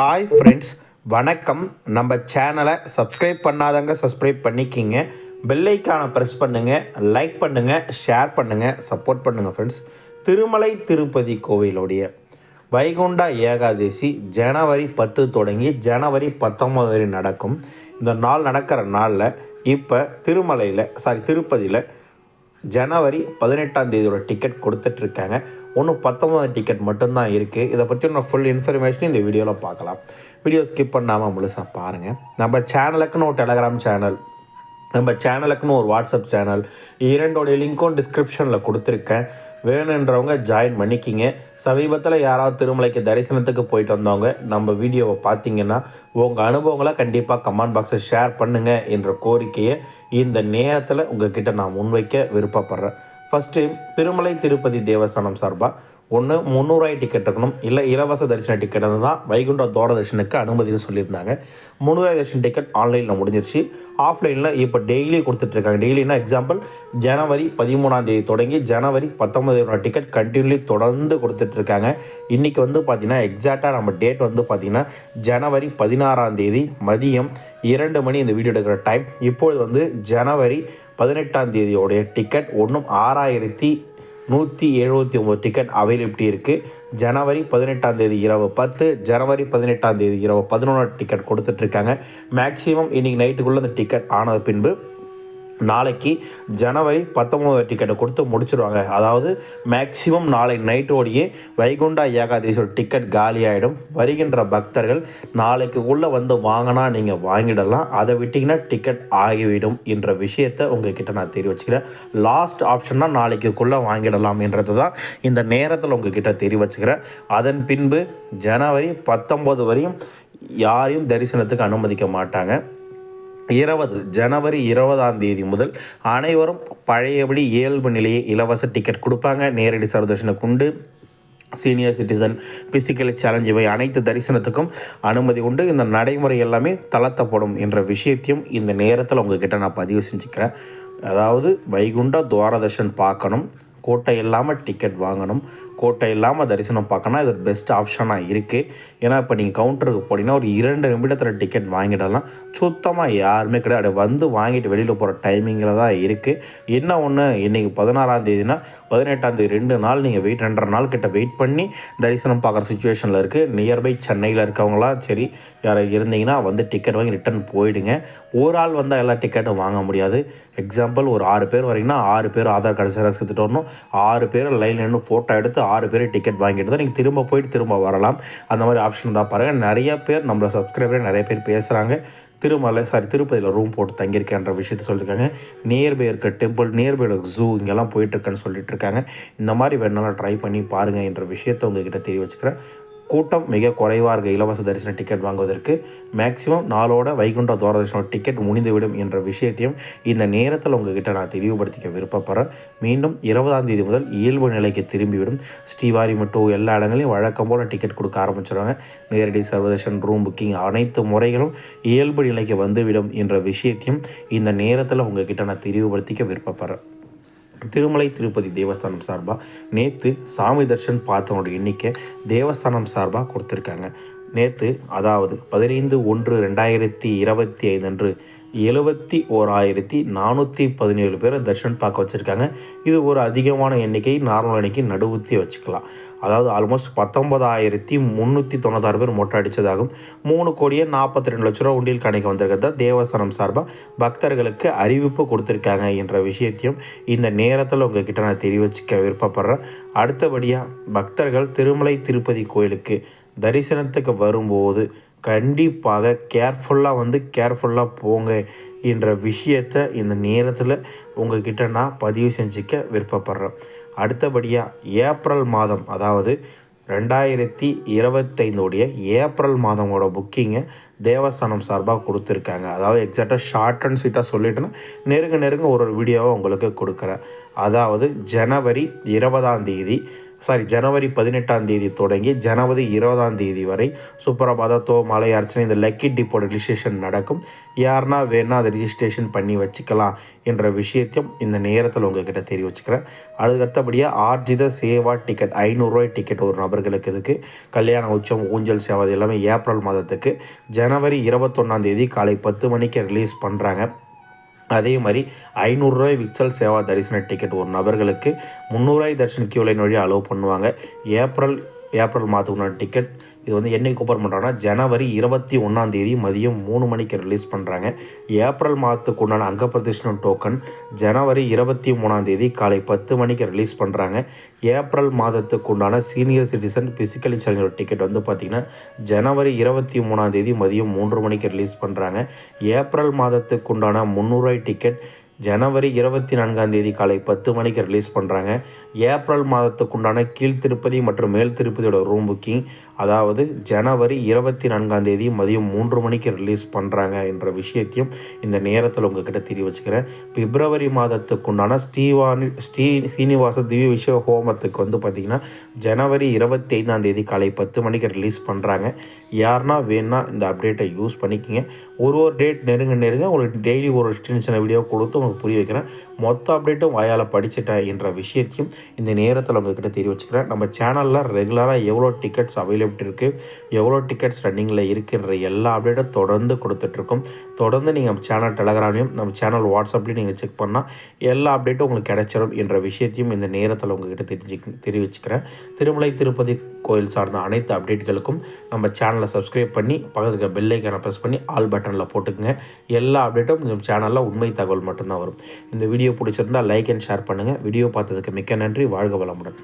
Hi friends, வணக்கம். நம்ம சேனலை சப்ஸ்கிரைப் பண்ணாதவங்க சப்ஸ்கிரைப் பண்ணிக்கிங்க. பெல்லைக்கானை ப்ரெஸ் பண்ணுங்கள், லைக் பண்ணுங்கள், ஷேர் பண்ணுங்கள், சப்போர்ட் பண்ணுங்கள் ஃப்ரெண்ட்ஸ். திருமலை திருப்பதி கோவிலுடைய வைகுண்ட ஏகாதசி ஜனவரி 10 தொடங்கி ஜனவரி 19 வரை நடக்கும். இந்த நாள் நடக்கிற நாளில் இப்போ திருப்பதியில் ஜனவரி 18ஆம் தேதியோட டிக்கெட் கொடுத்துட்ருக்காங்க. ஒன்றும் 19 டிக்கெட் மட்டும்தான் இருக்குது. இதை பற்றி நான் ஃபுல் இன்ஃபர்மேஷன் இந்த வீடியோவில் பார்க்கலாம். வீடியோ ஸ்கிப் பண்ணாமல் முழுசாக பாருங்கள். நம்ம சேனலுக்குன்னு ஒரு டெலகிராம் சேனல், நம்ம சேனலுக்குன்னு ஒரு வாட்ஸ்அப் சேனல், இரண்டோடைய லிங்க்கும் டிஸ்கிரிப்ஷனில் கொடுத்துருக்கேன். வேணுன்றவங்க ஜாயின் பண்ணிக்கிங்க. சமீபத்தில் யாராவது திருமலைக்கு தரிசனத்துக்கு போயிட்டு வந்தவங்க நம்ம வீடியோவை பார்த்தீங்கன்னா உங்கள் அனுபவங்களை கண்டிப்பாக கமெண்ட் பாக்ஸில் ஷேர் பண்ணுங்கள் என்ற கோரிக்கையை இந்த நேரத்தில் உங்கள்கிட்ட நான் முன்வைக்க விருப்பப்படுறேன். ஃபஸ்ட்டு திருமலை திருப்பதி தேவஸ்தானம் சார்பாக ஒன்று 300 டிக்கெட் இருக்கணும், இல்லை இலவச தரிசன டிக்கெட் தான் வைகுண்ட தூரதர்ஷனுக்கு அனுமதினு சொல்லியிருந்தாங்க. 300 தரிசன டிக்கெட் ஆன்லைனில் முடிஞ்சிருச்சு. ஆஃப்லைனில் இப்போ டெய்லி கொடுத்துட்ருக்காங்க. டெய்லினா எக்ஸாம்பிள் ஜனவரி 13ஆம் தேதி தொடங்கி ஜனவரி 19 டிக்கெட் கண்டினியூலி தொடர்ந்து கொடுத்துட்ருக்காங்க. இன்றைக்கி பார்த்திங்கன்னா எக்ஸாக்டாக நம்ம டேட் பார்த்திங்கன்னா ஜனவரி 16ஆம் தேதி மதியம் 2 மணி இந்த வீடியோ எடுக்கிற டைம். இப்பொழுது ஜனவரி 18ஆம் தேதியோடைய டிக்கெட் ஒன்றும் 6179 டிக்கெட் அவைலபிலிட்டி இருக்குது. ஜனவரி 18ஆம் தேதி இரவு 10, ஜனவரி 18ஆம் தேதி இரவு 11 டிக்கெட் கொடுத்துட்ருக்காங்க. மேக்ஸிமம் இன்றைக்கி நைட்டுக்குள்ளே அந்த டிக்கெட் ஆனது பின்பு நாளைக்கு ஜனவரி 19 டிக்கெட்டை கொடுத்து முடிச்சிடுவாங்க. அதாவது மேக்ஸிமம் நாளை நைட்டோடையே வைகுண்டா ஏகாதசியோட டிக்கெட் காலியாகிடும். வருகின்ற பக்தர்கள் நாளைக்கு உள்ளே வாங்கினா நீங்கள் வாங்கிடலாம், அதை விட்டிங்கன்னா டிக்கெட் ஆகிவிடும் என்ற விஷயத்தை உங்ககிட்ட நான் தெரிவிச்சுக்கிறேன். லாஸ்ட் ஆப்ஷன்னா நாளைக்குள்ளே வாங்கிடலாம் என்றது தான் இந்த நேரத்தில் உங்ககிட்ட தெரிவிச்சுக்கிறேன். அதன் பின்பு ஜனவரி 19 வரையும் யாரையும் தரிசனத்துக்கு அனுமதிக்க மாட்டாங்க. ஜனவரி 20ஆம் தேதி முதல் அனைவரும் பழையபடி இயல்பு நிலையை இலவச டிக்கெட் கொடுப்பாங்க. நேரடி சர்வதர்ஷனுக்கு உண்டு. சீனியர் சிட்டிசன், பிசிக்கலி சேலஞ்ச் இவை அனைத்து தரிசனத்துக்கும் அனுமதி உண்டு. இந்த நடைமுறை எல்லாமே தளர்த்தப்படும் என்ற விஷயத்தையும் இந்த நேரத்தில் உங்ககிட்ட நான் பதிவு செஞ்சுக்கிறேன். அதாவது வைகுண்ட துவாரதர்ஷன் பார்க்கணும், கோட்டை இல்லாமல் டிக்கெட் வாங்கணும், கோட்டை இல்லாமல் தரிசனம் பார்க்கணும். இது பெஸ்ட் ஆப்ஷனாக இருக்குது. ஏன்னா இப்போ நீங்கள் கவுண்டருக்கு போனீங்கன்னா ஒரு 2 நிமிடத்தில் டிக்கெட் வாங்கிடலாம். சுத்தமாக யாருமே கிடையாது. வாங்கிட்டு வெளியில் போகிற டைமிங்கில் தான் இருக்குது. என்ன ஒன்று, இன்றைக்கி 16ஆம் தேதினா 18ஆம் தேதி 2 நாள் நீங்கள் 2.5 நாள் கிட்ட வெயிட் பண்ணி தரிசனம் பார்க்குற சுச்சுவேஷனில் இருக்குது. நியர்பை சென்னையில் இருக்கவங்களாம் சரி, யாராவது இருந்தீங்கன்னா டிக்கெட் வாங்கி ரிட்டன் போயிடுங்க. ஒரு ஆள் வந்தால் எல்லா டிக்கெட்டும் வாங்க முடியாது. எக்ஸாம்பிள் ஒரு 6 பேர் வரீங்கன்னா 6 பேர் ஆதார் கார்டு ஜெராக்ஸ் எடுத்துகிட்டு வரணும். 6 பேர் லைனில் நின்று ஃபோட்டோ எடுத்து 6 பேர் டிக்கெட் வாங்கிட்டு தான் நீங்கள் திரும்ப போயிட்டு திரும்ப வரலாம். அந்த மாதிரி ஆப்ஷன் தான் பாருங்கள். நிறைய பேர் நம்மளை சப்ஸ்கிரைபரே நிறைய பேர் பேசுகிறாங்க. திருப்பதியில் ரூம் போட்டு தங்கியிருக்கேன்ற விஷயத்தை சொல்லியிருக்காங்க. நியர்பை இருக்க டெம்பிள், நியர்பை இருக்க ஜூ இங்கெல்லாம் போயிட்டுருக்கேன்னு சொல்லிட்டு இருக்காங்க. இந்த மாதிரி வேணாலும் ட்ரை பண்ணி பாருங்கள் என்ற விஷயத்தை உங்ககிட்ட தெரிய வச்சுக்கிறேன். கூட்டம் மிக குறைவாக இருக்க இலவச தரிசன டிக்கெட் வாங்குவதற்கு மேக்ஸிமம் நாளோட வைகுண்ட தூரதர்ஷனோட டிக்கெட் முடிந்துவிடும் என்ற விஷயத்தையும் இந்த நேரத்தில் உங்ககிட்ட நான் தெளிவுபடுத்திக்க விருப்பப்படுறேன். மீண்டும் 20ஆம் தேதி முதல் இயல்பு நிலைக்கு திரும்பிவிடும். ஸ்ரீவாரிமட்டோ எல்லா இடங்களையும் வழக்கம் போல் டிக்கெட் கொடுக்க ஆரம்பிச்சிடுவாங்க. நேரடி சர்வதர்ஷன், ரூம் புக்கிங் அனைத்து முறைகளும் இயல்பு நிலைக்கு வந்துவிடும் என்ற விஷயத்தையும் இந்த நேரத்தில் உங்ககிட்ட நான் தெளிவுபடுத்திக்க விருப்பப்படுறேன். திருமலை திருப்பதி தேவஸ்தானம் சார்பாக நேற்று சாமி தர்ஷன் பார்த்தவனோட எண்ணிக்கை தேவஸ்தானம் சார்பாக கொடுத்துருக்காங்க. நேற்று அதாவது 15/1/2025 அன்று 71,417 பேரை தர்ஷன் பார்க்க வச்சுருக்காங்க. இது ஒரு அதிகமான எண்ணிக்கை. நார்மல் எண்ணிக்கை நடுவுத்தி வச்சுக்கலாம். அதாவது ஆல்மோஸ்ட் 19,396 பேர் மொட்டை அடித்ததாகும். 3,42,00,000 உண்டியல் கணக்கு வந்திருக்கிறதா தேவஸ்தானம் சார்பாக பக்தர்களுக்கு அறிவிப்பு கொடுத்துருக்காங்க என்ற விஷயத்தையும் இந்த நேரத்தில் உங்ககிட்ட நான் தெரிவிச்சுக்க விருப்பப்படுறேன். அடுத்தபடியாக பக்தர்கள் திருமலை திருப்பதி கோயிலுக்கு தரிசனத்துக்கு வரும்போது கண்டிப்பாக கேர்ஃபுல்லாக போங்க என்ற விஷயத்தை இந்த நேரத்தில் உங்ககிட்ட நான் பதிவு செஞ்சுக்க விருப்பப்படுறேன். அடுத்தபடியாக ஏப்ரல் மாதம், அதாவது 2025 ஏப்ரல் மாதமோட புக்கிங்கை தேவஸ்தானம் சார்பாக கொடுத்துருக்காங்க. அதாவது எக்ஸாக்டாக ஷார்ட் அண்ட் ஸ்வீட்டாக சொல்லிட்டேன்னா நெருங்க ஒரு வீடியோவை உங்களுக்கு கொடுக்குறேன். அதாவது ஜனவரி 20ஆம் தேதி ஜனவரி 18ஆம் தேதி தொடங்கி ஜனவரி 20ஆம் தேதி வரை சுப்ரபாத மலை அர்ச்சனை இந்த லக்கி டிப்போ ரிஜிஸ்ட்ரேஷன் நடக்கும். யாருன்னா வேணா அதை ரிஜிஸ்ட்ரேஷன் பண்ணி வச்சுக்கலாம் என்ற விஷயத்தையும் இந்த நேரத்தில் உங்ககிட்ட தெரிவிச்சுக்கிறேன். அதுக்கடுத்தபடியாக ஆர்ஜித சேவா டிக்கெட் ₹500 டிக்கெட் ஒரு நபர்களுக்கு இருக்குது. கல்யாண உற்சவம் ஊஞ்சல் சேவை அது எல்லாமே ஏப்ரல் மாதத்துக்கு ஜனவரி 21ஆம் தேதி காலை 10 மணிக்கு ரிலீஸ் பண்ணுறாங்க. அதே மாதிரி ₹500 விக்சல் சேவா தரிசன டிக்கெட் ஒரு நபர்களுக்கு ₹300 தர்ஷன் கியூ லைன் வழியாக அலோவ் பண்ணுவாங்க. ஏப்ரல் மாதத்துக்குண்டான டிக்கெட் இது வந்து என்னைக்கு ஓப்பன் பண்ணுறாங்கன்னா ஜனவரி 21ஆம் தேதி மதியம் 3 மணிக்கு ரிலீஸ் பண்ணுறாங்க. ஏப்ரல் மாதத்துக்கு உண்டான அங்க பிரதர்ஷனம் டோக்கன் ஜனவரி 23ஆம் தேதி காலை 10 மணிக்கு ரிலீஸ் பண்ணுறாங்க. ஏப்ரல் மாதத்துக்கு உண்டான senior citizen physically challenger ticket வந்து பார்த்திங்கன்னா ஜனவரி 23ஆம் தேதி மதியம் 3 மணிக்கு ரிலீஸ் பண்ணுறாங்க. ஏப்ரல் மாதத்துக்கு உண்டான ₹300 டிக்கெட் ஜனவரி 24ஆம் தேதி காலை 10 மணிக்கு ரிலீஸ் பண்ணுறாங்க. ஏப்ரல் மாதத்துக்குண்டான கீழ் திருப்பதி மற்றும் மேல் திருப்பதியோட ரூம் புக்கிங் அதாவது ஜனவரி 24ஆம் தேதி மதியம் 3 மணிக்கு ரிலீஸ் பண்ணுறாங்க என்ற விஷயத்தையும் இந்த நேரத்தில் உங்ககிட்ட தெரிய வச்சுக்கிறேன். பிப்ரவரி மாதத்துக்குண்டான சீனிவாச திவ்ய விஷய ஹோமத்துக்கு வந்து பார்த்திங்கன்னா ஜனவரி 25ஆம் தேதி காலை 10 மணிக்கு ரிலீஸ் பண்ணுறாங்க. யாருன்னா வேணா இந்த அப்டேட்டை யூஸ் பண்ணிக்கோங்க. ஒரு டேட் நெருங்க உங்களுக்கு டெய்லி ஒரு சின்ன வீடியோ கொடுத்து உங்களுக்கு புரிய வைக்கிறேன். மொத்த அப்டேட்டும் வாயால் படிச்சுட்டேன் என்ற விஷயத்தையும் இந்த நேரத்தில் உங்ககிட்ட தெரிய வச்சுக்கிறேன். நம்ம சேனலில் ரெகுலராக எவ்வளோ டிக்கெட்ஸ் அவைலபிலிட்டி இருக்குது, எவ்வளோ டிக்கெட்ஸ் ரன்னிங்கில் இருக்குன்ற எல்லா அப்டேட்டும் தொடர்ந்து கொடுத்துட்ருக்கோம். தொடர்ந்து நீங்கள் நம்ம சேனல் டெலகிராம்லையும் நம்ம சேனல் வாட்ஸ்அப்லையும் நீங்கள் செக் பண்ணால் எல்லா அப்டேட்டும் உங்களுக்கு கிடைச்சிடும் என்ற விஷயத்தையும் இந்த நேரத்தில் உங்ககிட்ட தெரிவிச்சுக்கிறேன். திருமலை திருப்பதி கோயில் சார்ந்த அனைத்து அப்டேட்களுக்கும் நம்ம சேனலை சப்ஸ்கிரைப் பண்ணி பக்கத்துக்கு பெல் ஐக்கானை ப்ரெஸ் பண்ணி ஆல் பட்டனில் போட்டுக்குங்க. எல்லா அப்டேட்டும் நம்ம சேனலில் உண்மை தகவல் மட்டும்தான் வரும். இந்த வீடியோ பிடிச்சிருந்தால் லைக் அண்ட் ஷேர் பண்ணுங்கள். வீடியோ பார்த்ததுக்கு மிக்க நன்றி. வாழ்க வளமுடன்.